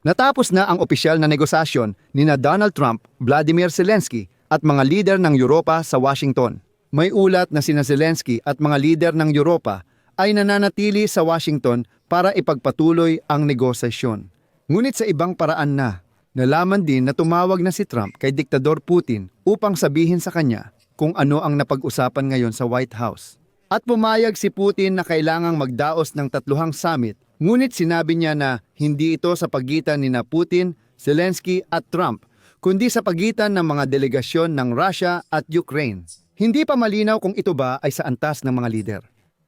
Natapos na ang opisyal na negosasyon ni Donald Trump, Vladimir Zelensky at mga lider ng Europa sa Washington. May ulat na sina Zelensky at mga lider ng Europa ay nananatili sa Washington para ipagpatuloy ang negosasyon. Ngunit sa ibang paraan na, nalaman din na tumawag na si Trump kay Diktador Putin upang sabihin sa kanya kung ano ang napag-usapan ngayon sa White House. At pumayag si Putin na kailangang magdaos ng 3 summit, ngunit sinabi niya na hindi ito sa pagitan ni Putin, Zelensky at Trump, kundi sa pagitan ng mga delegasyon ng Russia at Ukraine. Hindi pa malinaw kung ito ba ay sa antas ng mga lider.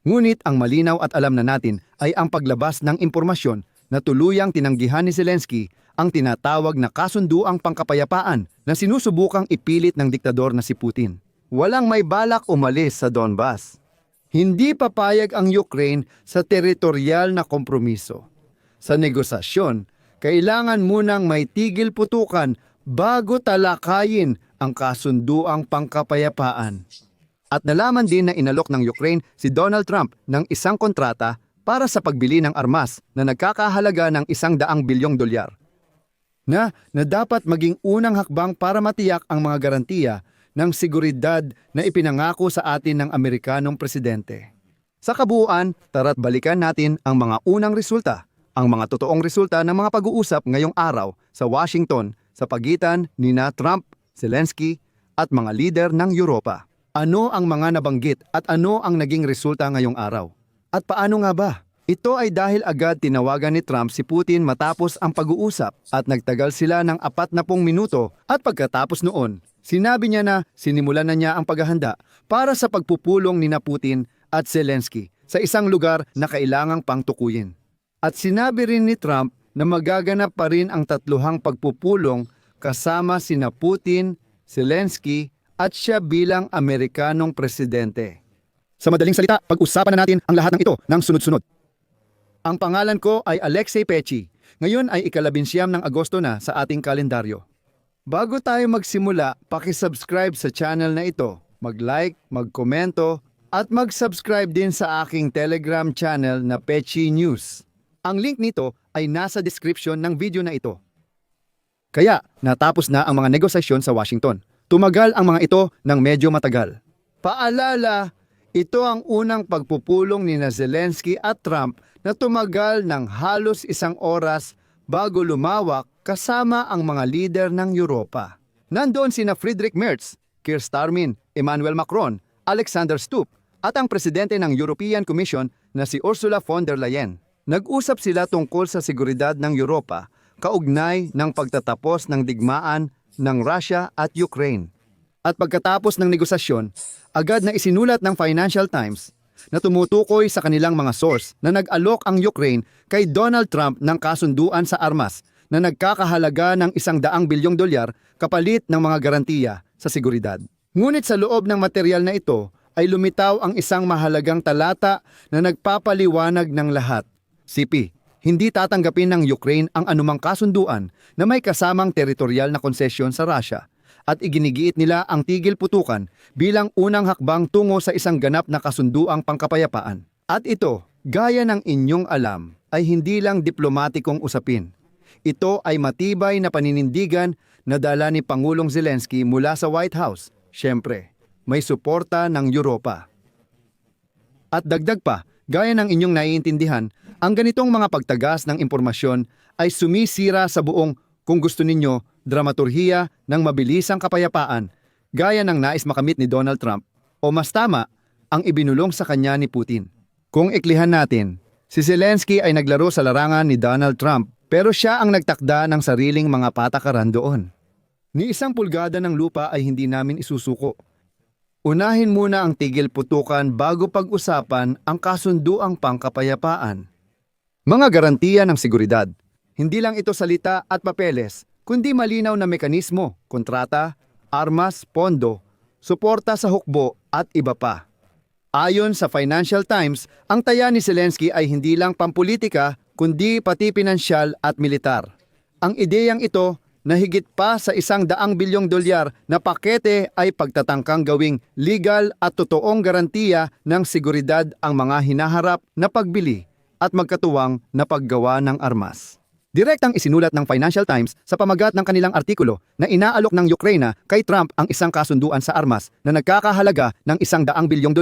Ngunit ang malinaw at alam na natin ay ang paglabas ng impormasyon na tuluyang tinanggihan ni Zelensky ang tinatawag na kasunduang pangkapayapaan na sinusubukang ipilit ng diktador na si Putin. Walang may balak umalis sa Donbas. Hindi papayag ang Ukraine sa teritorial na kompromiso. Sa negosasyon, kailangan munang may tigil putukan bago talakayin ang kasunduang pangkapayapaan. At nalaman din na inalok ng Ukraine si Donald Trump ng isang kontrata para sa pagbili ng armas na nagkakahalaga ng $100 bilyong na dapat maging unang hakbang para matiyak ang mga garantiya ng seguridad na ipinangako sa atin ng Amerikanong presidente. Sa kabuuan, tara't balikan natin ang mga unang resulta, ang mga totoong resulta ng mga pag-uusap ngayong araw sa Washington sa pagitan ni Trump, Zelensky at mga lider ng Europa. Ano ang mga nabanggit at ano ang naging resulta ngayong araw? At paano nga ba? Ito ay dahil agad tinawagan ni Trump si Putin matapos ang pag-uusap at nagtagal sila ng 40 minuto at pagkatapos noon, sinabi niya na sinimulan na niya ang paghahanda para sa pagpupulong ni Putin at Zelensky sa isang lugar na kailangang pangtukuyin. At sinabi rin ni Trump na magaganap pa rin ang 3 pagpupulong kasama sina Putin, Zelensky at siya bilang Amerikanong presidente. Sa madaling salita, pag-usapan na natin ang lahat ng ito ng sunod-sunod. Ang pangalan ko ay Alexei Pechi. Ngayon ay ika-19 ng Agosto na sa ating kalendaryo. Bago tayo magsimula, paki-subscribe sa channel na ito, mag-like, mag-komento, at mag-subscribe din sa aking Telegram channel na Pechi News. Ang link nito ay nasa description ng video na ito. Kaya, natapos na ang mga negosasyon sa Washington. Tumagal ang mga ito ng medyo matagal. Paalala, ito ang unang pagpupulong ni Zelensky at Trump na tumagal ng halos 1 oras bago lumawak kasama ang mga lider ng Europa. Nandoon sina Friedrich Merz, Keir Starmer, Emmanuel Macron, Alexander Stubb at ang presidente ng European Commission na si Ursula von der Leyen. Nag-usap sila tungkol sa seguridad ng Europa kaugnay ng pagtatapos ng digmaan ng Russia at Ukraine. At pagkatapos ng negosasyon, agad na isinulat ng Financial Times na tumutukoy sa kanilang mga source na nag-alok ang Ukraine kay Donald Trump ng kasunduan sa armas na nagkakahalaga ng $100 bilyong kapalit ng mga garantiya sa seguridad. Ngunit sa loob ng material na ito ay lumitaw ang isang mahalagang talata na nagpapaliwanag ng lahat. CP, hindi tatanggapin ng Ukraine ang anumang kasunduan na may kasamang teritorial na konsesyon sa Russia at iginigiit nila ang tigil putukan bilang unang hakbang tungo sa isang ganap na kasunduang pangkapayapaan. At ito, gaya ng inyong alam, ay hindi lang diplomatikong usapin. Ito ay matibay na paninindigan na dala ni Pangulong Zelensky mula sa White House. Siyempre, may suporta ng Europa. At dagdag pa, gaya ng inyong naiintindihan, ang ganitong mga pagtagas ng impormasyon ay sumisira sa buong, kung gusto ninyo, dramaturhiya ng mabilisang kapayapaan, gaya ng nais makamit ni Donald Trump, o mas tama, ang ibinulong sa kanya ni Putin. Kung iklihan natin, si Zelensky ay naglaro sa larangan ni Donald Trump, pero siya ang nagtakda ng sariling mga patakaran doon. Ni 1 pulgada ng lupa ay hindi namin isusuko. Unahin muna ang tigil putukan bago pag-usapan ang kasunduang pangkapayapaan. Mga garantiya ng seguridad. Hindi lang ito salita at papeles, kundi malinaw na mekanismo, kontrata, armas, pondo, suporta sa hukbo at iba pa. Ayon sa Financial Times, ang taya ni Zelensky ay hindi lang pampolitika, kundi pati pinansyal at militar. Ang ideyang ito na higit pa sa $100 bilyong na pakete ay pagtatangkang gawing legal at totoong garantiya ng seguridad ang mga hinaharap na pagbili at magkatuwang na paggawa ng armas. Direktang isinulat ng Financial Times sa pamagat ng kanilang artikulo na inaalok ng Ukraine kay Trump ang isang kasunduan sa armas na nagkakahalaga ng $100 bilyong.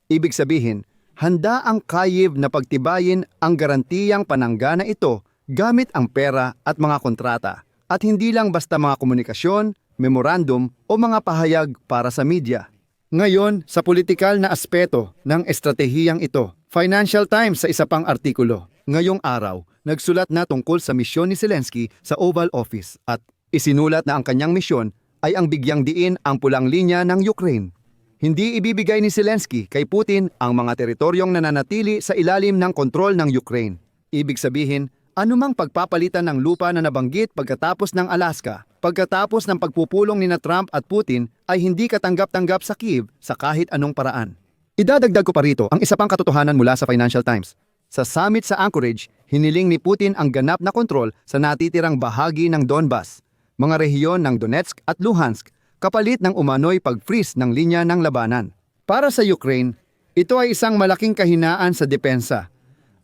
Ibig sabihin, handa ang Kyiv na pagtibayin ang garantiyang pananggana ito gamit ang pera at mga kontrata, at hindi lang basta mga komunikasyon, memorandum o mga pahayag para sa media. Ngayon, sa politikal na aspeto ng estratehiyang ito, Financial Times sa isa pang artikulo, ngayong araw, nagsulat na tungkol sa misyon ni Zelensky sa Oval Office at isinulat na ang kanyang misyon ay ang bigyang diin ang pulang linya ng Ukraine. Hindi ibibigay ni Zelensky kay Putin ang mga teritoryong nananatili sa ilalim ng kontrol ng Ukraine. Ibig sabihin, anumang pagpapalitan ng lupa na nabanggit pagkatapos ng Alaska, pagkatapos ng pagpupulong ni Trump at Putin ay hindi katanggap-tanggap sa Kyiv sa kahit anong paraan. Idadagdag ko pa rito ang isa pang katotohanan mula sa Financial Times. Sa summit sa Anchorage, hiniling ni Putin ang ganap na kontrol sa natitirang bahagi ng Donbas, mga rehiyon ng Donetsk at Luhansk, kapalit ng umano'y pag-freeze ng linya ng labanan. Para sa Ukraine, ito ay isang malaking kahinaan sa depensa.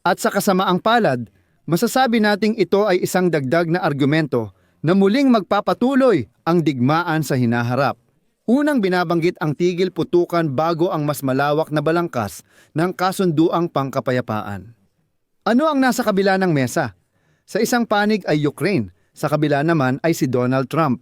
At sa kasamaang palad, masasabi nating ito ay isang dagdag na argumento na muling magpapatuloy ang digmaan sa hinaharap. Unang binabanggit ang tigil putukan bago ang mas malawak na balangkas ng kasunduang pangkapayapaan. Ano ang nasa kabila ng mesa? Sa isang panig ay Ukraine, sa kabila naman ay si Donald Trump.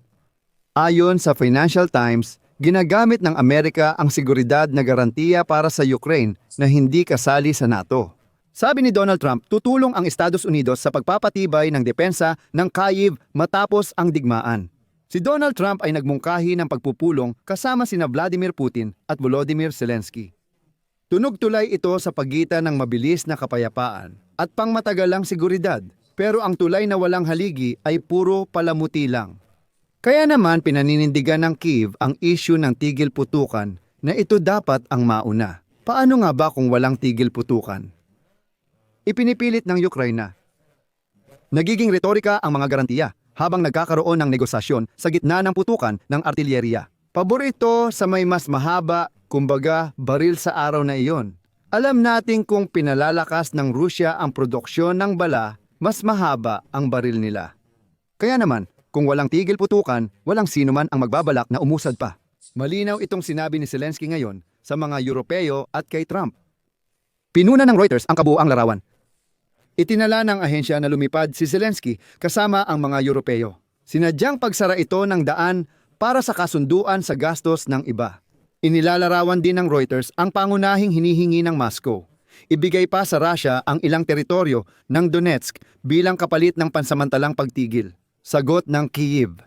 Ayon sa Financial Times, ginagamit ng Amerika ang seguridad na garantiya para sa Ukraine na hindi kasali sa NATO. Sabi ni Donald Trump, tutulong ang Estados Unidos sa pagpapatibay ng depensa ng Kyiv matapos ang digmaan. Si Donald Trump ay nagmungkahi ng pagpupulong kasama sina Vladimir Putin at Volodymyr Zelensky. Tunog tulay ito sa pagitan ng mabilis na kapayapaan at pangmatagalang seguridad, pero ang tulay na walang haligi ay puro palamuti lang. Kaya naman pinaninindigan ng Kyiv ang issue ng tigil putukan na ito dapat ang mauna. Paano nga ba kung walang tigil putukan? Ipinipilit ng Ukraine. Nagiging retorika ang mga garantiya habang nagkakaroon ng negosasyon sa gitna ng putukan ng artilyeriya. Pabor ito sa may mas mahaba, kumbaga baril sa araw na iyon. Alam natin kung pinalalakas ng Rusya ang produksyon ng bala, mas mahaba ang baril nila. Kaya naman, kung walang tigil putukan, walang sino man ang magbabalak na umusad pa. Malinaw itong sinabi ni Zelensky ngayon sa mga Europeo at kay Trump. Pinuna ng Reuters ang kabuuang larawan. Itinala ng ahensya na lumipad si Zelensky kasama ang mga Europeo. Sinadyang pagsara ito ng daan para sa kasunduan sa gastos ng iba. Inilalarawan din ng Reuters ang pangunahing hinihingi ng Moscow. Ibigay pa sa Russia ang ilang teritoryo ng Donetsk bilang kapalit ng pansamantalang pagtigil. Sagot ng Kyiv.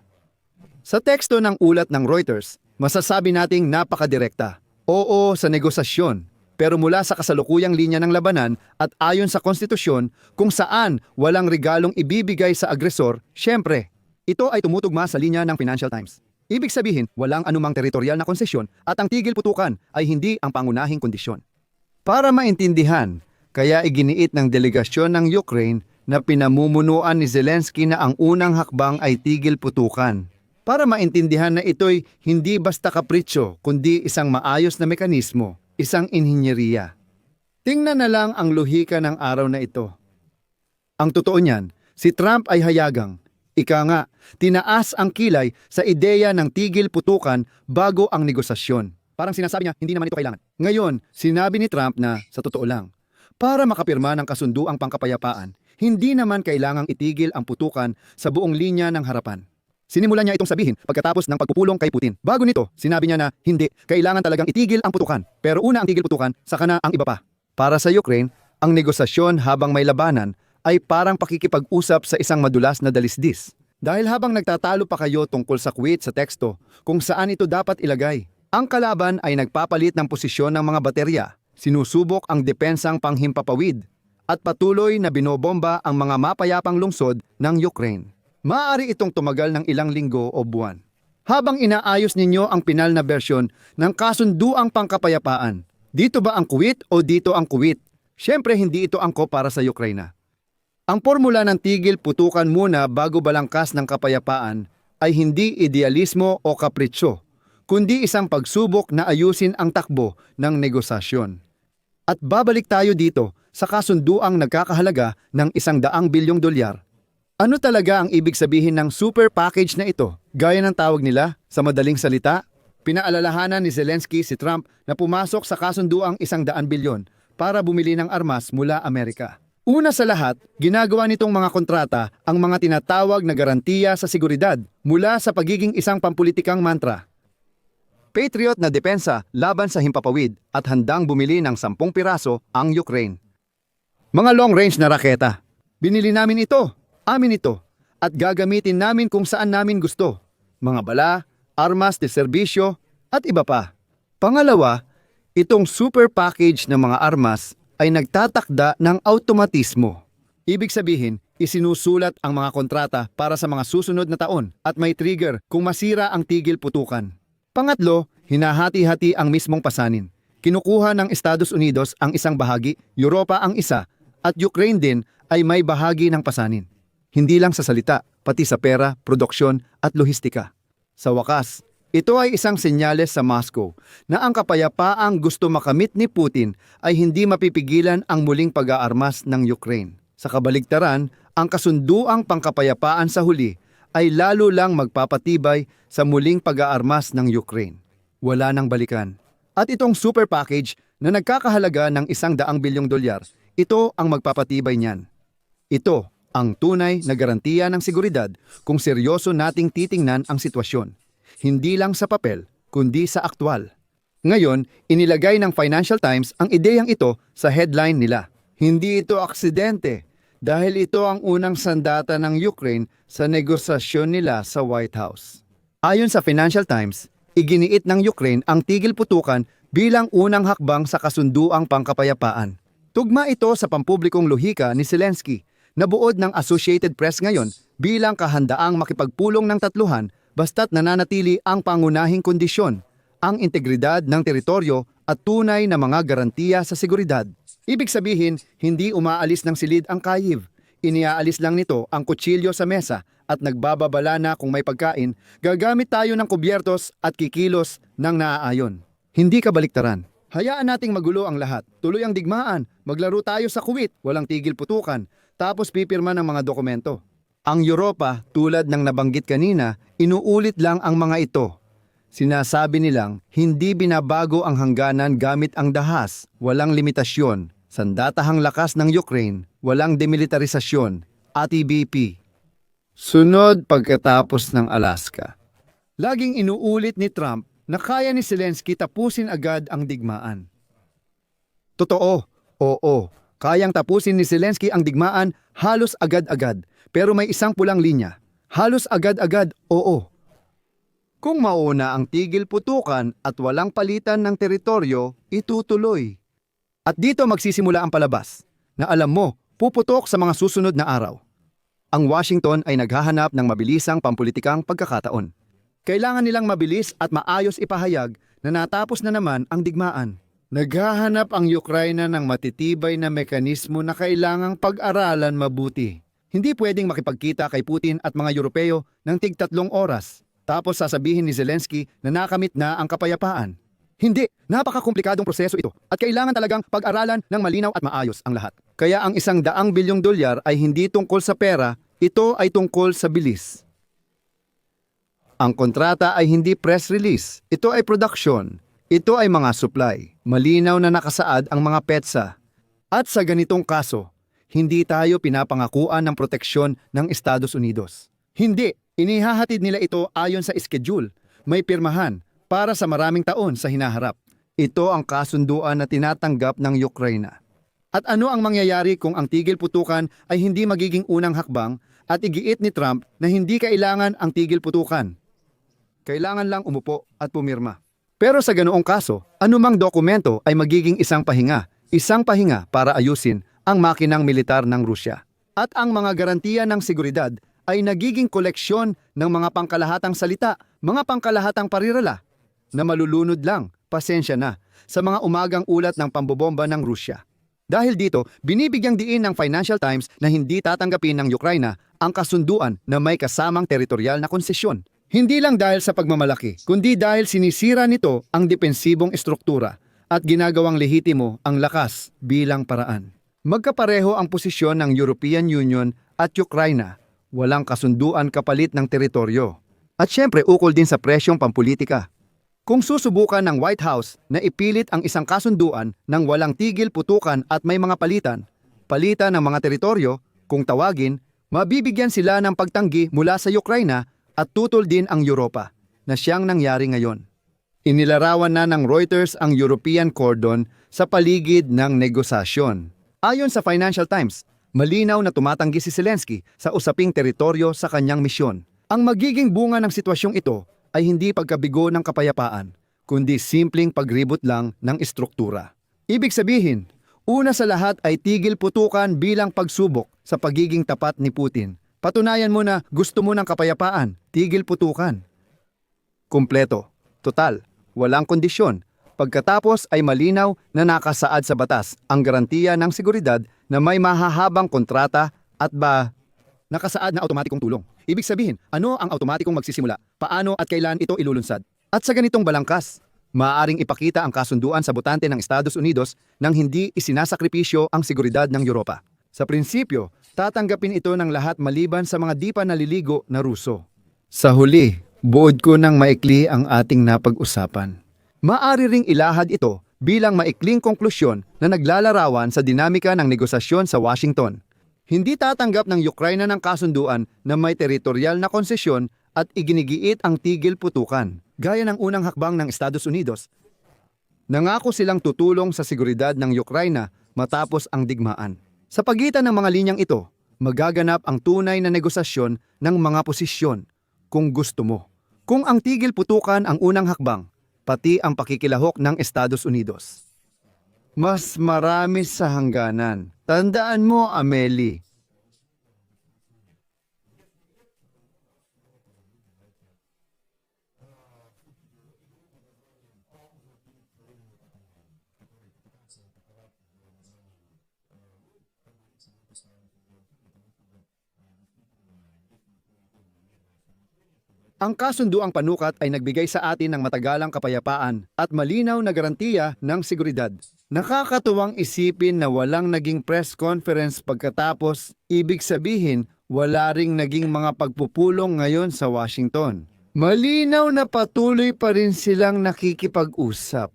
Sa teksto ng ulat ng Reuters, masasabi nating napakadirekta. Oo sa negosasyon. Pero mula sa kasalukuyang linya ng labanan at ayon sa konstitusyon kung saan walang regalong ibibigay sa agresor, syempre, ito ay tumutugma sa linya ng Financial Times. Ibig sabihin, walang anumang teritorial na konsesyon at ang tigil putukan ay hindi ang pangunahing kondisyon. Para maintindihan, kaya iginiit ng delegasyon ng Ukraine na pinamumunuan ni Zelensky na ang unang hakbang ay tigil putukan. Para maintindihan na ito'y hindi basta kapritsyo kundi isang maayos na mekanismo. Isang inhinyeriya. Tingnan na lang ang lohika ng araw na ito. Ang totoo niyan, si Trump ay hayagang. Ika nga, tinaas ang kilay sa ideya ng tigil putukan bago ang negosasyon. Parang sinasabi niya, hindi naman ito kailangan. Ngayon, sinabi ni Trump na, sa totoo lang, para makapirma ng kasunduang pangkapayapaan, hindi naman kailangang itigil ang putukan sa buong linya ng harapan. Sinimulan niya itong sabihin pagkatapos ng pagpupulong kay Putin. Bago nito, sinabi niya na hindi, kailangan talagang itigil ang putukan. Pero una ang tigil putukan, saka na ang iba pa. Para sa Ukraine, ang negosasyon habang may labanan ay parang pakikipag-usap sa isang madulas na dalisdis. Dahil habang nagtatalo pa kayo tungkol sa quit sa teksto kung saan ito dapat ilagay, ang kalaban ay nagpapalit ng posisyon ng mga baterya, sinusubok ang depensang panghimpapawid, at patuloy na binobomba ang mga mapayapang lungsod ng Ukraine. Maaari itong tumagal ng ilang linggo o buwan. Habang inaayos ninyo ang pinal na bersyon ng kasunduang pangkapayapaan, dito ba ang quit o dito ang quit? Siyempre hindi ito angkop para sa Ukraine. Ang formula ng tigil putukan muna bago balangkas ng kapayapaan ay hindi idealismo o kapritsyo, kundi isang pagsubok na ayusin ang takbo ng negosasyon. At babalik tayo dito sa kasunduang nagkakahalaga ng $100 bilyong. Ano talaga ang ibig sabihin ng super package na ito? Gaya ng tawag nila, sa madaling salita, pinaalalahanan ni Zelensky si Trump na pumasok sa kasunduang 100 bilyon para bumili ng armas mula Amerika. Una sa lahat, ginagawa nitong mga kontrata ang mga tinatawag na garantiya sa seguridad mula sa pagiging isang pampulitikang mantra. Patriot na depensa laban sa himpapawid at handang bumili ng 10 piraso ang Ukraine. Mga long-range na raketa. Binili namin ito, amin ito, at gagamitin namin kung saan namin gusto. Mga bala, armas de serbisyo, at iba pa. Pangalawa, itong super package ng mga armas ay nagtatakda ng automatismo. Ibig sabihin, isinusulat ang mga kontrata para sa mga susunod na taon at may trigger kung masira ang tigil putukan. Pangatlo, hinahati-hati ang mismong pasanin. Kinukuha ng Estados Unidos ang isang bahagi, Europa ang isa, at Ukraine din ay may bahagi ng pasanin. Hindi lang sa salita, pati sa pera, produksyon at lohistika. Sa wakas, ito ay isang senyales sa Moscow na ang kapayapaang gusto makamit ni Putin ay hindi mapipigilan ang muling pag-aarmas ng Ukraine. Sa kabaligtaran, ang kasunduang pangkapayapaan sa huli ay lalo lang magpapatibay sa muling pag-aarmas ng Ukraine. Wala nang balikan. At itong super package na nagkakahalaga ng $100 bilyong, ito ang magpapatibay niyan. Ito ang tunay na garantiya ng seguridad kung seryoso nating titingnan ang sitwasyon. Hindi lang sa papel, kundi sa aktwal. Ngayon, inilagay ng Financial Times ang ideyang ito sa headline nila. Hindi ito aksidente dahil ito ang unang sandata ng Ukraine sa negosasyon nila sa White House. Ayon sa Financial Times, iginiit ng Ukraine ang tigil putukan bilang unang hakbang sa kasunduang pangkapayapaan. Tugma ito sa pampublikong lohika ni Zelensky na buod ng Associated Press ngayon bilang kahandaang makipagpulong ng tatluhan basta't nananatili ang pangunahing kondisyon, ang integridad ng teritoryo at tunay na mga garantiya sa seguridad. Ibig sabihin, hindi umaalis ng silid ang Kyiv. Iniaalis lang nito ang kutsilyo sa mesa at nagbababala na kung may pagkain, gagamit tayo ng kubyertos at kikilos ng naaayon. Hindi kabaliktaran. Hayaan nating magulo ang lahat. Tuloy ang digmaan. Maglaro tayo sa kuwit. Walang tigil putukan. Tapos pipirma ng mga dokumento. Ang Europa, tulad ng nabanggit kanina, inuulit lang ang mga ito. Sinasabi nilang hindi binabago ang hangganan gamit ang dahas, walang limitasyon. Sandatahang lakas ng Ukraine, walang demilitarisasyon. ATBP. Sunod pagkatapos ng Alaska. Laging inuulit ni Trump na kaya ni Zelensky tapusin agad ang digmaan. Totoo, oo. Kayang tapusin ni Zelensky ang digmaan halos agad-agad, pero may isang pulang linya. Halos agad-agad, oo. Kung mauna ang tigil putukan at walang palitan ng teritoryo, itutuloy. At dito magsisimula ang palabas, na alam mo, puputok sa mga susunod na araw. Ang Washington ay naghahanap ng mabilisang pampulitikang pagkakataon. Kailangan nilang mabilis at maayos ipahayag na natapos na naman ang digmaan. Naghahanap ang Ukraina ng matitibay na mekanismo na kailangang pag-aralan mabuti. Hindi pwedeng makipagkita kay Putin at mga Europeo ng tig-3 oras, tapos sasabihin ni Zelensky na nakamit na ang kapayapaan. Hindi, napakakomplikadong proseso ito at kailangan talagang pag-aralan ng malinaw at maayos ang lahat. Kaya ang $100 bilyong ay hindi tungkol sa pera, ito ay tungkol sa bilis. Ang kontrata ay hindi press release, ito ay production. Ito ay mga supply. Malinaw na nakasaad ang mga petsa. At sa ganitong kaso, hindi tayo pinapangakuan ng proteksyon ng Estados Unidos. Hindi, inihahatid nila ito ayon sa schedule. May pirmahan para sa maraming taon sa hinaharap. Ito ang kasunduan na tinatanggap ng Ukraina. At ano ang mangyayari kung ang tigil putukan ay hindi magiging unang hakbang at igiit ni Trump na hindi kailangan ang tigil putukan? Kailangan lang umupo at pumirma. Pero sa ganoong kaso, anumang dokumento ay magiging isang pahinga para ayusin ang makinang militar ng Rusya. At ang mga garantiya ng seguridad ay nagiging koleksyon ng mga pangkalahatang salita, mga pangkalahatang parirala, na malulunod lang, pasensya na, sa mga umagang ulat ng pambobomba ng Rusya. Dahil dito, binibigyang diin ng Financial Times na hindi tatanggapin ng Ukraina ang kasunduan na may kasamang teritorial na konsesyon. Hindi lang dahil sa pagmamalaki, kundi dahil sinisira nito ang depensibong estruktura at ginagawang lehitimo ang lakas bilang paraan. Magkapareho ang posisyon ng European Union at Ukraina. walang kasunduan kapalit ng teritoryo. At syempre ukol din sa presyong pampulitika. Kung susubukan ng White House na ipilit ang isang kasunduan ng walang tigil putukan at may mga palitan ng mga teritoryo, kung tawagin, mabibigyan sila ng pagtanggi mula sa Ukraina at tutol din ang Europa, na siyang nangyari ngayon. Inilarawan na ng Reuters ang European cordon sa paligid ng negosasyon. Ayon sa Financial Times, malinaw na tumatanggi si Zelensky sa usaping teritoryo sa kanyang misyon. Ang magiging bunga ng sitwasyong ito ay hindi pagkabigo ng kapayapaan, kundi simpleng pagribot lang ng estruktura. Ibig sabihin, una sa lahat ay tigil putukan bilang pagsubok sa pagiging tapat ni Putin. Patunayan mo na gusto mo ng kapayapaan, tigil putukan. Kumpleto, total, walang kondisyon. Pagkatapos ay malinaw na nakasaad sa batas ang garantiya ng seguridad na may mahahabang kontrata at nakasaad na automatikong tulong. Ibig sabihin, ano ang automatikong magsisimula? Paano at kailan ito ilulunsad? At sa ganitong balangkas, maaaring ipakita ang kasunduan sa botante ng Estados Unidos nang hindi isinasakripisyo ang seguridad ng Europa. Sa prinsipyo, tatanggapin ito ng lahat maliban sa mga di pa naliligo na Ruso. Sa huli, buod ko ng maikli ang ating napag-usapan. Maari ring ilahad ito bilang maikling konklusyon na naglalarawan sa dinamika ng negosasyon sa Washington. Hindi tatanggap ng Ukraine ng kasunduan na may teritorial na konsesyon at iginigiit ang tigil putukan. Gaya ng unang hakbang ng Estados Unidos, nangako silang tutulong sa seguridad ng Ukraine matapos ang digmaan. Sa pagitan ng mga linyang ito, magaganap ang tunay na negosasyon ng mga posisyon, kung gusto mo. Kung ang tigil putukan ang unang hakbang, pati ang pakikilahok ng Estados Unidos. Mas marami sa hangganan. Tandaan mo, Amelie. Ang kasunduang panukat ay nagbigay sa atin ng matagalang kapayapaan at malinaw na garantiya ng seguridad. Nakakatuwang isipin na walang naging press conference pagkatapos, ibig sabihin wala ring naging mga pagpupulong ngayon sa Washington. Malinaw na patuloy pa rin silang nakikipag-usap.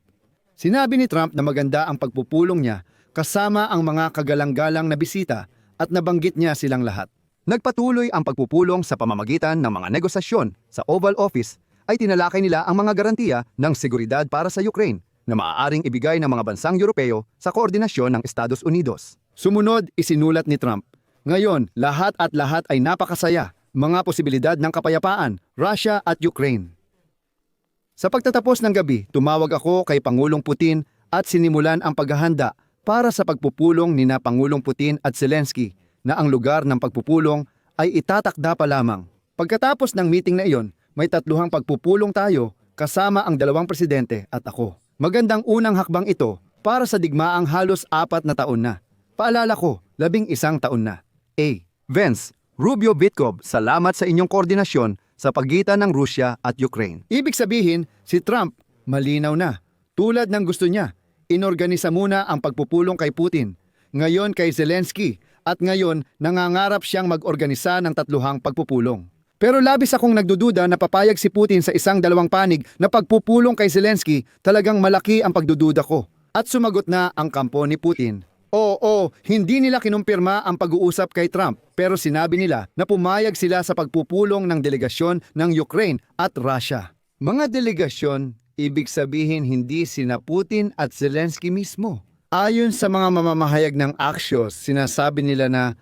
Sinabi ni Trump na maganda ang pagpupulong niya kasama ang mga kagalang-galang na bisita at nabanggit niya silang lahat. Nagpatuloy ang pagpupulong sa pamamagitan ng mga negosasyon sa Oval Office ay tinalakay nila ang mga garantiya ng seguridad para sa Ukraine na maaaring ibigay ng mga bansang Europeo sa koordinasyon ng Estados Unidos. Sumunod, isinulat ni Trump, "Ngayon, lahat ay napakasaya, mga posibilidad ng kapayapaan, Russia at Ukraine." Sa pagtatapos ng gabi, tumawag ako kay Pangulong Putin at sinimulan ang paghahanda para sa pagpupulong nina Pangulong Putin at Zelensky na ang lugar ng pagpupulong ay itatakda pa lamang. Pagkatapos ng meeting na iyon, may tatluhang pagpupulong tayo kasama ang dalawang presidente at ako. Magandang unang hakbang ito para sa digmaang halos 4 na taon na. Paalala ko, 11 taon na. Vance, Rubio, Vitkov, salamat sa inyong koordinasyon sa pagitan ng Rusya at Ukraine. Ibig sabihin, si Trump, malinaw na. Tulad ng gusto niya, inorganisa muna ang pagpupulong kay Putin. Ngayon kay Zelensky, at ngayon nangangarap siyang mag-organisa ng tatluhang pagpupulong. Pero labis akong nagdududa na papayag si Putin sa isang dalawang panig na pagpupulong kay Zelensky, talagang malaki ang pagdududa ko. At sumagot na ang kampo ni Putin. Oo, hindi nila kinumpirma ang pag-uusap kay Trump pero sinabi nila na pumayag sila sa pagpupulong ng delegasyon ng Ukraine at Russia. Mga delegasyon, ibig sabihin hindi sina Putin at Zelensky mismo. Ayon sa mga mamamahayag ng Axios, sinasabi nila na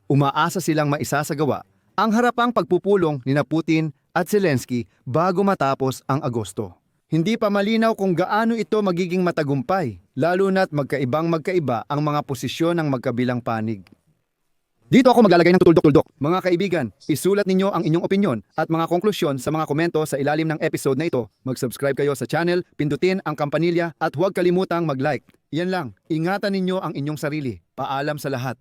umaasa silang maisasagawa ang harapang pagpupulong nina Putin at Zelensky bago matapos ang Agosto. Hindi pa malinaw kung gaano ito magiging matagumpay, lalo na't magkaiba ang mga posisyon ng magkabilang panig. Dito ako maglalagay ng tutuldok-tuldok. Mga kaibigan, isulat ninyo ang inyong opinyon at mga konklusyon sa mga komento sa ilalim ng episode na ito. Mag-subscribe kayo sa channel, pindutin ang kampanilya at huwag kalimutang mag-like. Yan lang, ingatan ninyo ang inyong sarili. Paalam sa lahat.